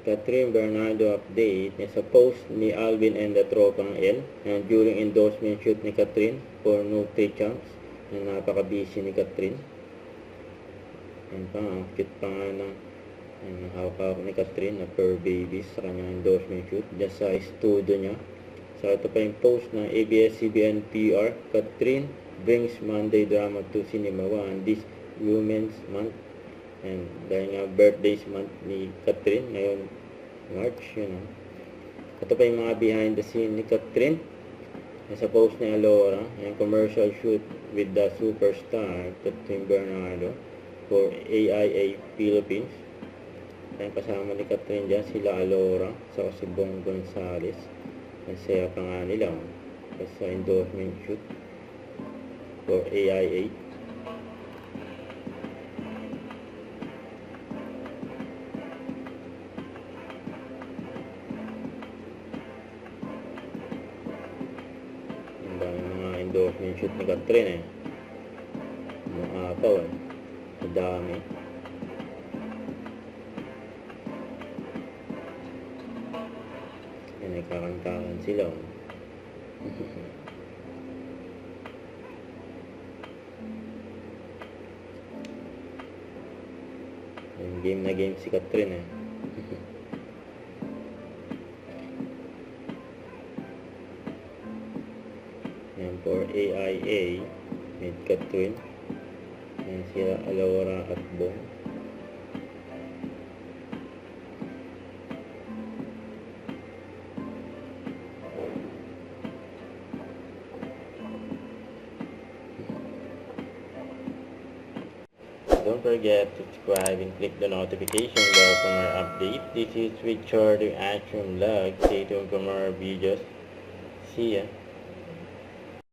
Catherine Bernardo update sa post ni Alvin and the Tropang L during endorsement shoot ni Catherine for Nutri Champs. Napaka-busy ni Catherine. Yan pa, ang cute pa nga ng hawak ni Catherine na fur babies sa kanyang endorsement shoot dyan sa studio niya. So ito pa yung post ng ABS-CBN PR. Catherine brings Monday drama to Cinema 1 this Women's Month. And dahil nga birthdays month ni Catherine ngayon March, ito pa yung mga behind the scene ni Catherine sa post ni Alora, yung commercial shoot with the superstar Catherine Bernardo for AIA Philippines. Yung kasama ni Catherine dyan sila Alora sa si Bong Gonzales. Ang saya pa nga nila sa endorsement shoot for AIA. Mga endorsement shoot ni Catherine mga apaw madami. Yan, nagkakantakan sila yung game na game si Catherine Yan for AIA with Catherine. Yan sila Alora at Bong. Don't forget to subscribe and click the notification bell for more updates. This is Richard Action Vlog. Stay tuned for more videos. See ya.